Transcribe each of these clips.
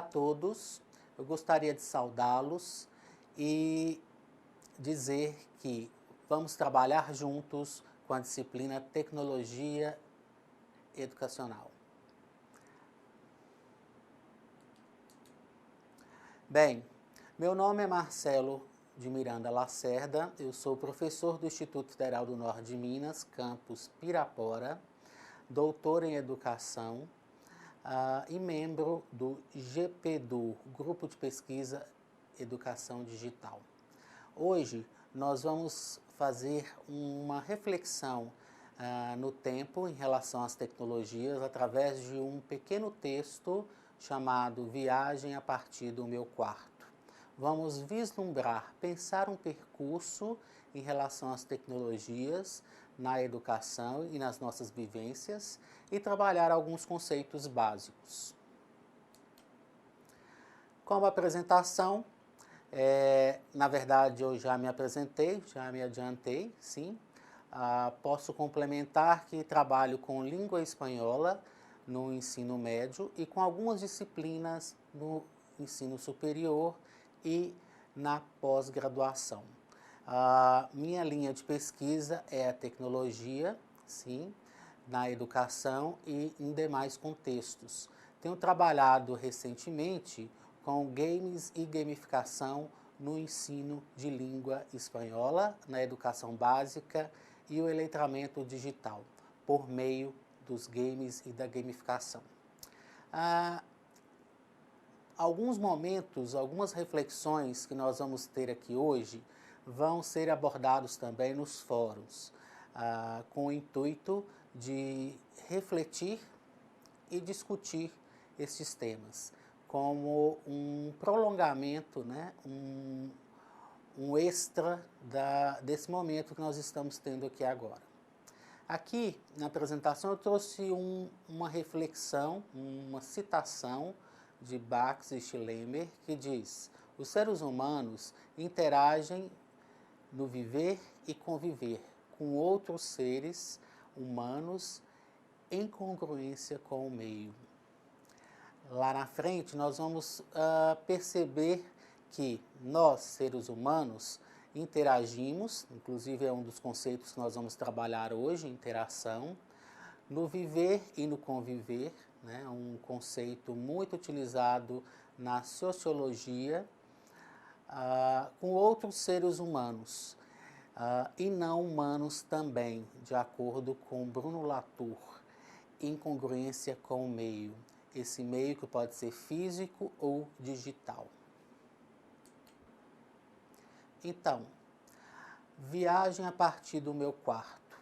a todos, eu gostaria de saudá-los e dizer que vamos trabalhar juntos com a disciplina Tecnologia Educacional. Bem, meu nome é Marcelo de Miranda Lacerda, eu sou professor do Instituto Federal do Norte de Minas, campus Pirapora, doutor em Educação e membro do GPDU, Grupo de Pesquisa Educação Digital. Hoje nós vamos fazer uma reflexão no tempo em relação às tecnologias através de um pequeno texto chamado Viagem a partir do meu quarto. Vamos vislumbrar, pensar um percurso em relação às tecnologias na educação e nas nossas vivências e trabalhar alguns conceitos básicos. Como apresentação, na verdade eu já me apresentei, já me adiantei, sim. Posso complementar que trabalho com língua espanhola no ensino médio e com algumas disciplinas no ensino superior e na pós-graduação. Minha linha de pesquisa é a tecnologia, sim, na educação e em demais contextos. Tenho trabalhado recentemente com games e gamificação no ensino de língua espanhola, na educação básica e o letramento digital, por meio dos games e da gamificação. Alguns momentos, algumas reflexões que nós vamos ter aqui hoje vão ser abordados também nos fóruns, com o intuito de refletir e discutir esses temas, como um prolongamento, né, um extra desse momento que nós estamos tendo aqui agora. Aqui, na apresentação, eu trouxe uma reflexão, uma citação de Bax e Schlemmer, que diz: os seres humanos interagem no viver e conviver com outros seres humanos em congruência com o meio. Lá na frente, nós vamos perceber que nós, seres humanos, interagimos, inclusive é um dos conceitos que nós vamos trabalhar hoje, interação, no viver e no conviver, né, um conceito muito utilizado na sociologia, com outros seres humanos e não humanos também, de acordo com Bruno Latour, em congruência com o meio, esse meio que pode ser físico ou digital. Então, viagem a partir do meu quarto.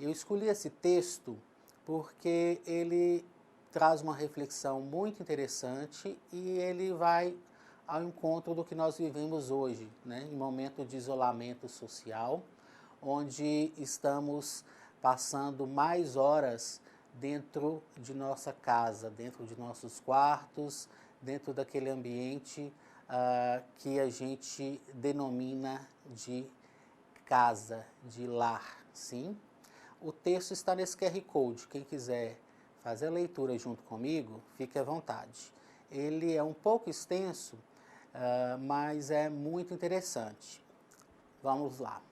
Eu escolhi esse texto porque ele traz uma reflexão muito interessante e ele vai ao encontro do que nós vivemos hoje, né, em momento de isolamento social, onde estamos passando mais horas dentro de nossa casa, dentro de nossos quartos, dentro daquele ambiente que a gente denomina de casa, de lar, sim? O texto está nesse QR Code, quem quiser fazer a leitura junto comigo, fique à vontade. Ele é um pouco extenso, mas é muito interessante. Vamos lá.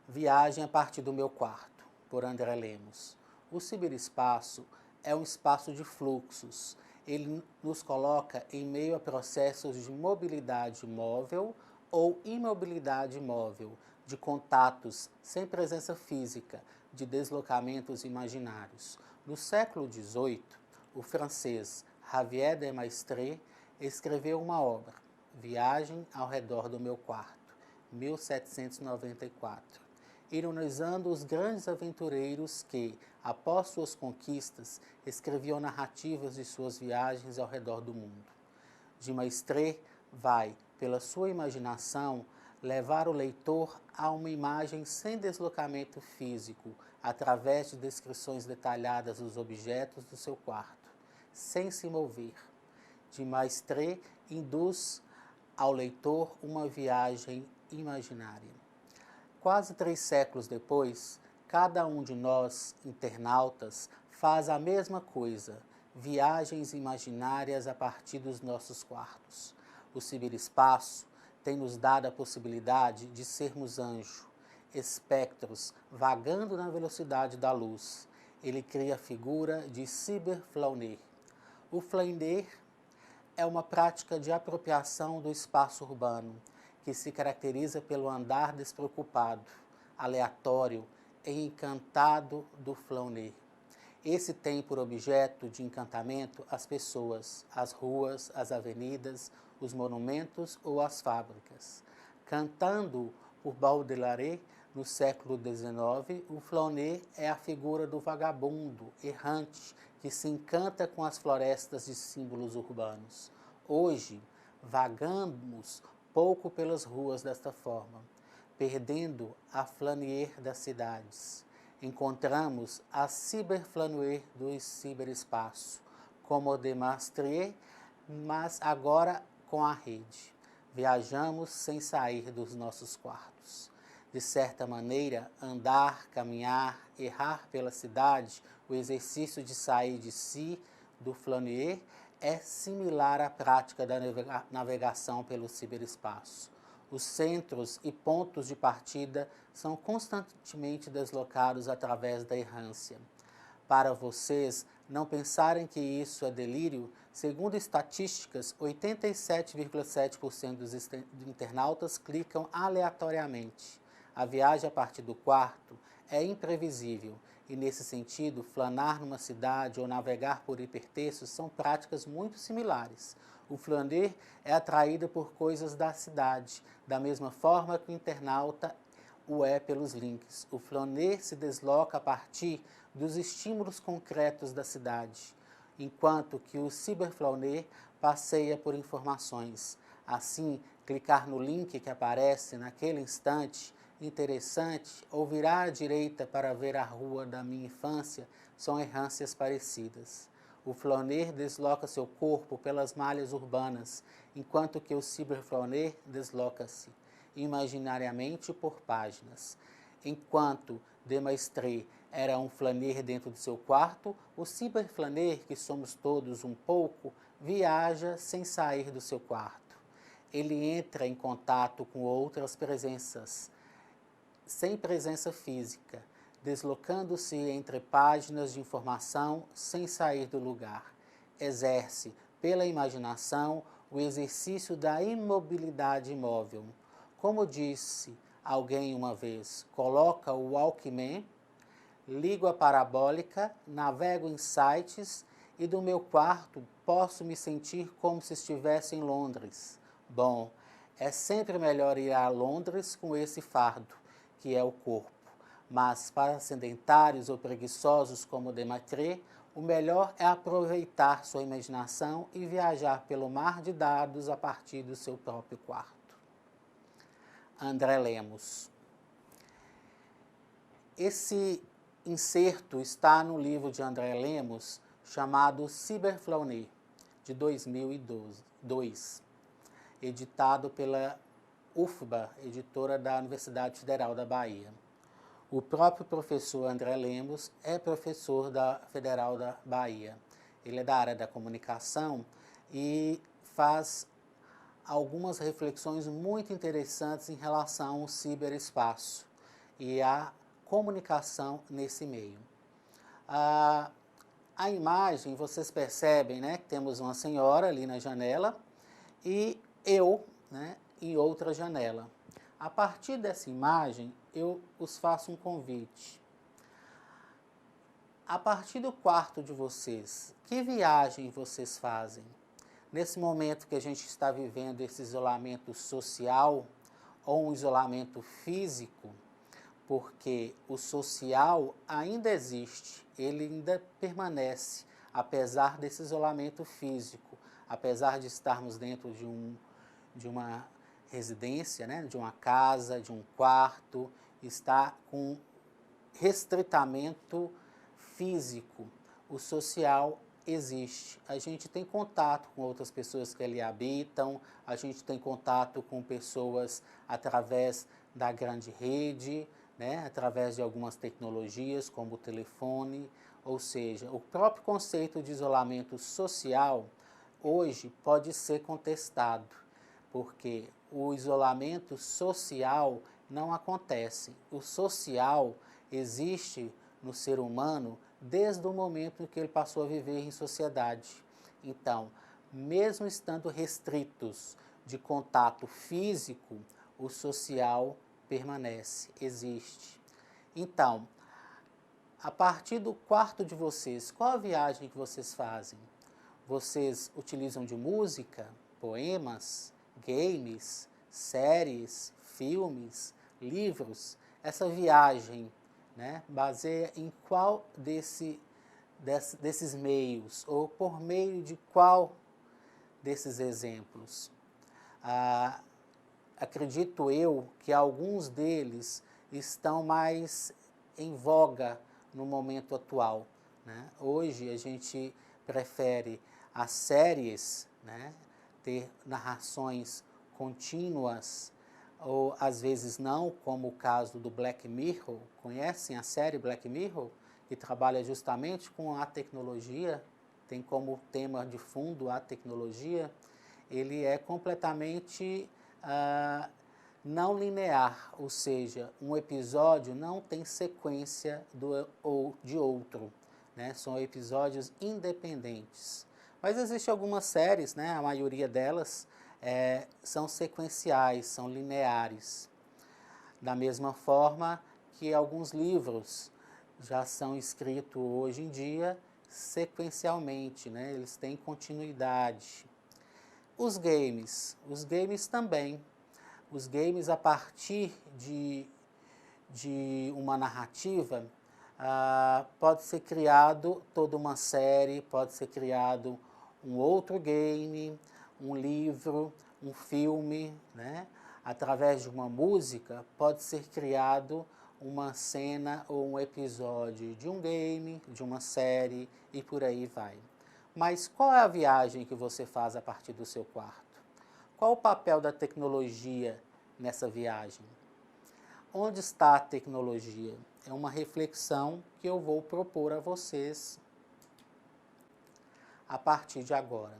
Viagem a partir do meu quarto, por André Lemos. O ciberespaço é um espaço de fluxos. Ele nos coloca em meio a processos de mobilidade móvel ou imobilidade móvel, de contatos sem presença física, de deslocamentos imaginários. No século XVIII, o francês Javier de Maistre escreveu uma obra, Viagem ao redor do meu quarto, 1794, ironizando os grandes aventureiros que, após suas conquistas, escreviam narrativas de suas viagens ao redor do mundo. De Maistre vai, pela sua imaginação, levar o leitor a uma imagem sem deslocamento físico, através de descrições detalhadas dos objetos do seu quarto, sem se mover. De Maistre induz ao leitor uma viagem imaginária. Quase 3 séculos depois, cada um de nós, internautas, faz a mesma coisa, viagens imaginárias a partir dos nossos quartos. O ciberespaço tem nos dado a possibilidade de sermos anjos, espectros vagando na velocidade da luz. Ele cria a figura de cyberflâner. O flaner é uma prática de apropriação do espaço urbano, que se caracteriza pelo andar despreocupado, aleatório e encantado do flaner. Esse tem por objeto de encantamento as pessoas, as ruas, as avenidas, os monumentos ou as fábricas. Cantando por Baudelaire no século XIX, o flaner é a figura do vagabundo errante que se encanta com as florestas de símbolos urbanos. Hoje, vagamos pouco pelas ruas desta forma, perdendo a flaner das cidades. Encontramos a cyberflâner do ciberespaço, como o de Maastricht, mas agora com a rede. Viajamos sem sair dos nossos quartos. De certa maneira, andar, caminhar, errar pela cidade, o exercício de sair de si, do flaner, é similar à prática da navegação pelo ciberespaço. Os centros e pontos de partida são constantemente deslocados através da errância. Para vocês não pensarem que isso é delírio, segundo estatísticas, 87,7% dos internautas clicam aleatoriamente. A viagem a partir do quarto é imprevisível e, nesse sentido, flanar numa cidade ou navegar por hipertextos são práticas muito similares. O flaner é atraído por coisas da cidade, da mesma forma que o internauta o é pelos links. O flaner se desloca a partir dos estímulos concretos da cidade, enquanto que o cyberflaner passeia por informações. Assim, clicar no link que aparece naquele instante interessante ou virar à direita para ver a rua da minha infância são errâncias parecidas. O flaner desloca seu corpo pelas malhas urbanas, enquanto que o cyberflaner desloca-se imaginariamente por páginas. Enquanto de Maastricht era um flaner dentro do seu quarto, o cyberflaner, que somos todos um pouco, viaja sem sair do seu quarto. Ele entra em contato com outras presenças, sem presença física, deslocando-se entre páginas de informação sem sair do lugar. Exerce, pela imaginação, o exercício da imobilidade imóvel. Como disse alguém uma vez, coloca o Walkman, ligo a parabólica, navego em sites e do meu quarto posso me sentir como se estivesse em Londres. Bom, é sempre melhor ir a Londres com esse fardo, que é o corpo. Mas para sedentários ou preguiçosos como Demetri, o melhor é aproveitar sua imaginação e viajar pelo mar de dados a partir do seu próprio quarto. André Lemos. Esse inserto está no livro de André Lemos, chamado Cyberflâner, de 2002, editado pela UFBA, editora da Universidade Federal da Bahia. O próprio professor André Lemos é professor da Federal da Bahia. Ele é da área da comunicação e faz algumas reflexões muito interessantes em relação ao ciberespaço e à comunicação nesse meio. A imagem, vocês percebem, né, que temos uma senhora ali na janela e eu, né, em outra janela. A partir dessa imagem, eu os faço um convite. A partir do quarto de vocês, que viagem vocês fazem? Nesse momento que a gente está vivendo esse isolamento social ou um isolamento físico, porque o social ainda existe, ele ainda permanece, apesar desse isolamento físico, apesar de estarmos dentro de uma residência, né, de uma casa, de um quarto, está com restritamento físico. O social existe. A gente tem contato com outras pessoas que ali habitam, a gente tem contato com pessoas através da grande rede, né, através de algumas tecnologias como o telefone, Ou seja, o próprio conceito de isolamento social hoje pode ser contestado, porque o isolamento social não acontece. O social existe no ser humano desde o momento em que ele passou a viver em sociedade. Então, mesmo estando restritos de contato físico, o social permanece, existe. Então, a partir do quarto de vocês, qual a viagem que vocês fazem? Vocês utilizam de música, poemas, games, séries, filmes, livros? Essa viagem, né, baseia em qual desses meios, ou por meio de qual desses exemplos? Acredito eu que alguns deles estão mais em voga no momento atual, né? Hoje a gente prefere as séries, né, ter narrações contínuas, ou às vezes não, como o caso do Black Mirror. Conhecem a série Black Mirror? Que trabalha justamente com a tecnologia, tem como tema de fundo a tecnologia. Ele é completamente não linear, ou seja, um episódio não tem sequência de outro, né? São episódios independentes. Mas existem algumas séries, né? A maioria delas são sequenciais, são lineares. Da mesma forma que alguns livros já são escritos hoje em dia sequencialmente, né? Eles têm continuidade. Os games também. Os games, a partir de uma narrativa, pode ser criado toda uma série, pode ser criado um outro game, um livro, um filme, né? Através de uma música, pode ser criado uma cena ou um episódio de um game, de uma série e por aí vai. Mas qual é a viagem que você faz a partir do seu quarto? Qual o papel da tecnologia nessa viagem? Onde está a tecnologia? É uma reflexão que eu vou propor a vocês a partir de agora.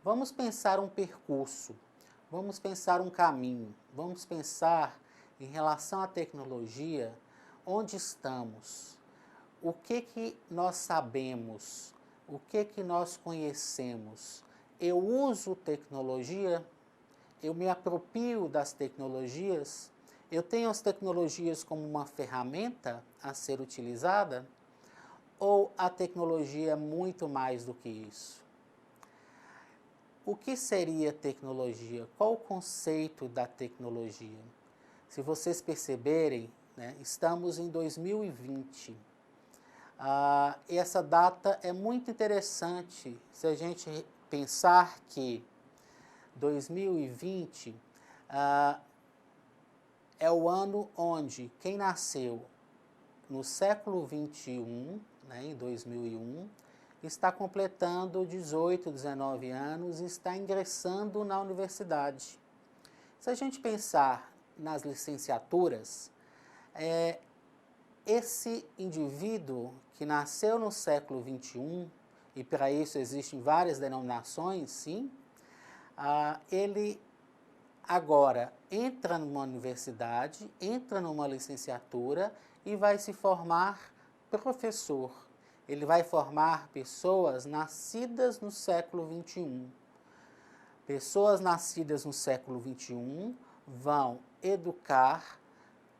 Vamos pensar um percurso, vamos pensar um caminho, vamos pensar em relação à tecnologia, onde estamos, o que nós sabemos, o que nós conhecemos. Eu uso tecnologia, eu me aproprio das tecnologias, eu tenho as tecnologias como uma ferramenta a ser utilizada, ou a tecnologia é muito mais do que isso? O que seria tecnologia? Qual o conceito da tecnologia? Se vocês perceberem, né, estamos em 2020. Essa data é muito interessante se a gente pensar que 2020 é o ano onde quem nasceu no século 21, né, em 2001, está completando 18, 19 anos e está ingressando na universidade. Se a gente pensar nas licenciaturas, esse indivíduo que nasceu no século 21, e para isso existem várias denominações, sim, ele agora entra numa universidade, entra numa licenciatura e vai se formar professor. Ele vai formar pessoas nascidas no século 21. Pessoas nascidas no século 21 vão educar,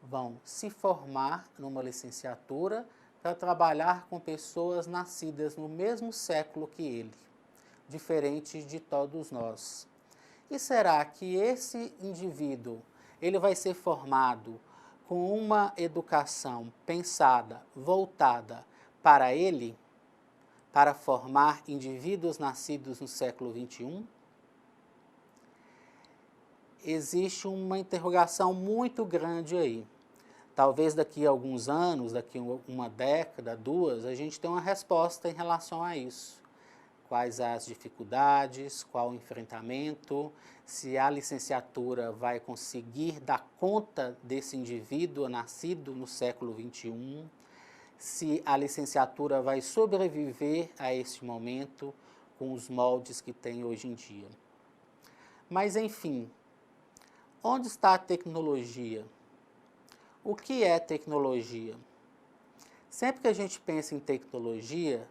vão se formar numa licenciatura para trabalhar com pessoas nascidas no mesmo século que ele, diferente de todos nós. E será que esse indivíduo ele vai ser formado com uma educação pensada, voltada para ele, para formar indivíduos nascidos no século 21? Existe uma interrogação muito grande aí. Talvez daqui a alguns anos, daqui a uma década, duas, a gente tenha uma resposta em relação a isso. Quais as dificuldades, qual o enfrentamento, se a licenciatura vai conseguir dar conta desse indivíduo nascido no século 21, se a licenciatura vai sobreviver a este momento com os moldes que tem hoje em dia. Mas, enfim, onde está a tecnologia? O que é tecnologia? Sempre que a gente pensa em tecnologia,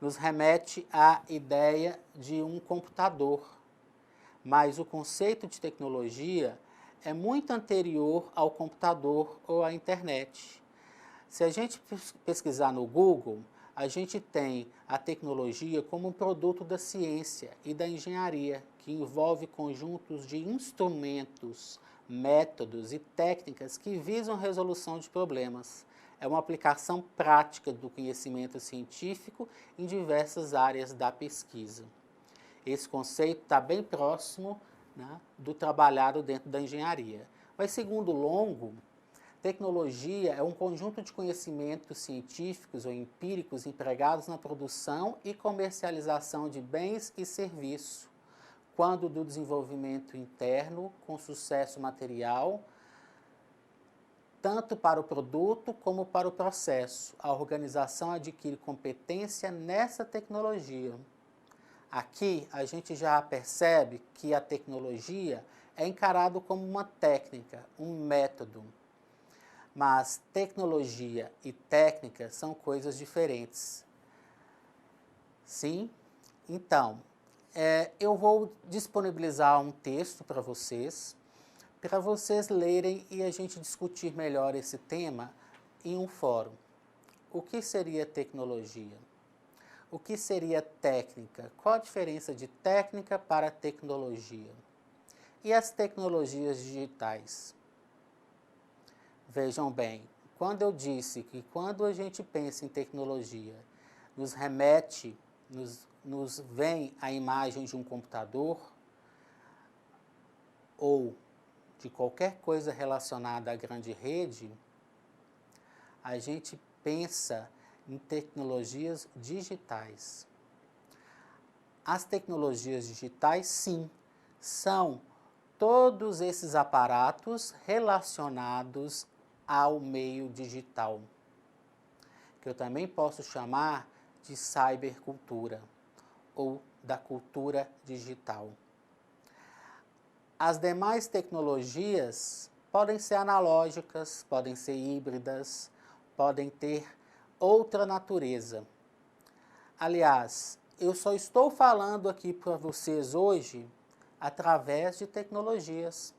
nos remete à ideia de um computador. Mas o conceito de tecnologia é muito anterior ao computador ou à internet. Se a gente pesquisar no Google, a gente tem a tecnologia como um produto da ciência e da engenharia, que envolve conjuntos de instrumentos, métodos e técnicas que visam a resolução de problemas. É uma aplicação prática do conhecimento científico em diversas áreas da pesquisa. Esse conceito está bem próximo, né, do trabalhado dentro da engenharia. Mas, segundo Longo, tecnologia é um conjunto de conhecimentos científicos ou empíricos empregados na produção e comercialização de bens e serviços, quando do desenvolvimento interno com sucesso material, tanto para o produto como para o processo. A organização adquire competência nessa tecnologia. Aqui a gente já percebe que a tecnologia é encarado como uma técnica, um método. Mas tecnologia e técnica são coisas diferentes. Sim? Então, eu vou disponibilizar um texto para vocês lerem e a gente discutir melhor esse tema em um fórum. O que seria tecnologia? O que seria técnica? Qual a diferença de técnica para tecnologia? E as tecnologias digitais? Vejam bem, quando eu disse que quando a gente pensa em tecnologia, nos remete, nos vem a imagem de um computador ou de qualquer coisa relacionada à grande rede, a gente pensa em tecnologias digitais. As tecnologias digitais, sim, são todos esses aparatos relacionados ao meio digital, que eu também posso chamar de cybercultura ou da cultura digital. As demais tecnologias podem ser analógicas, podem ser híbridas, podem ter outra natureza. Aliás, eu só estou falando aqui para vocês hoje através de tecnologias,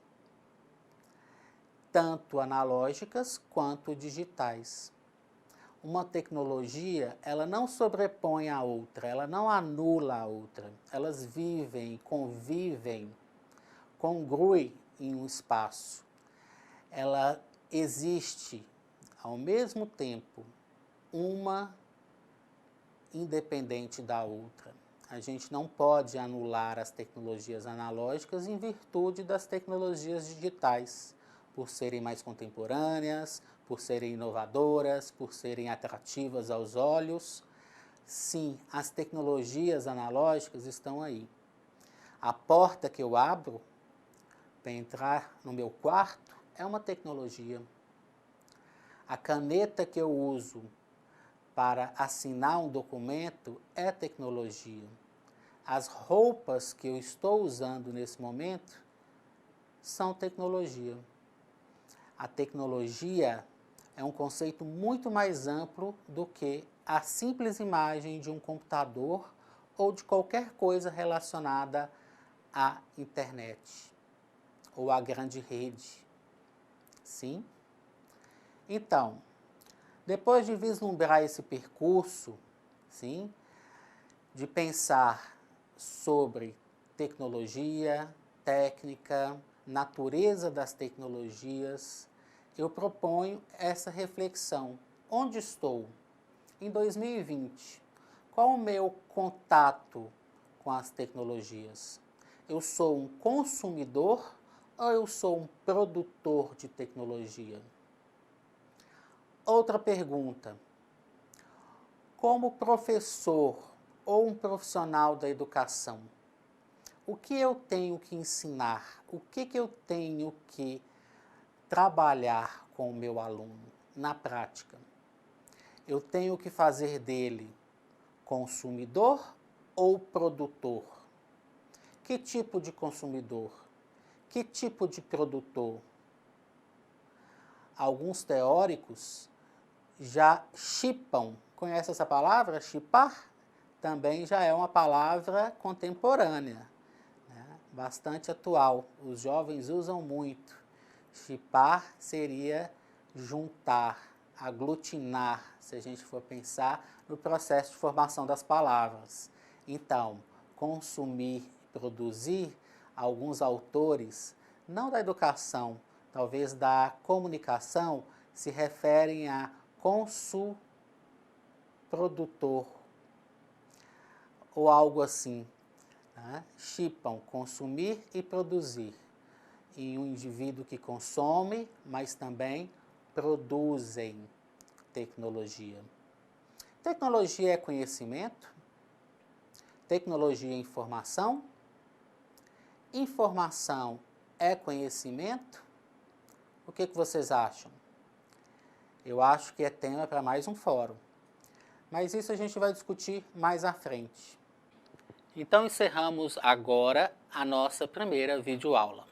tanto analógicas quanto digitais. Uma tecnologia, ela não sobrepõe a outra, ela não anula a outra. Elas vivem, convivem, congruem em um espaço. Ela existe, ao mesmo tempo, uma independente da outra. A gente não pode anular as tecnologias analógicas em virtude das tecnologias digitais, por serem mais contemporâneas, por serem inovadoras, por serem atrativas aos olhos. Sim, as tecnologias analógicas estão aí. A porta que eu abro para entrar no meu quarto é uma tecnologia. A caneta que eu uso para assinar um documento é tecnologia. As roupas que eu estou usando nesse momento são tecnologia. A tecnologia é um conceito muito mais amplo do que a simples imagem de um computador ou de qualquer coisa relacionada à internet ou à grande rede. Sim? Então, depois de vislumbrar esse percurso, sim, de pensar sobre tecnologia, técnica, natureza das tecnologias, eu proponho essa reflexão. Onde estou? Em 2020, qual o meu contato com as tecnologias? Eu sou um consumidor ou eu sou um produtor de tecnologia? Outra pergunta. Como professor ou um profissional da educação, o que eu tenho que ensinar? O que eu tenho que trabalhar com o meu aluno na prática? Eu tenho que fazer dele consumidor ou produtor? Que tipo de consumidor? Que tipo de produtor? Alguns teóricos já chipam. Conhece essa palavra? Chipar? Também já é uma palavra contemporânea, né? Bastante atual. Os jovens usam muito. Chipar seria juntar, aglutinar, se a gente for pensar no processo de formação das palavras. Então, consumir, produzir, alguns autores, não da educação, talvez da comunicação, se referem a produtor ou algo assim, né? Chipam, consumir e produzir. E um indivíduo que consome, mas também produzem tecnologia. Tecnologia é conhecimento, tecnologia é informação, informação é conhecimento. O que vocês acham? Eu acho que é tema para mais um fórum. Mas isso a gente vai discutir mais à frente. Então encerramos agora a nossa primeira videoaula.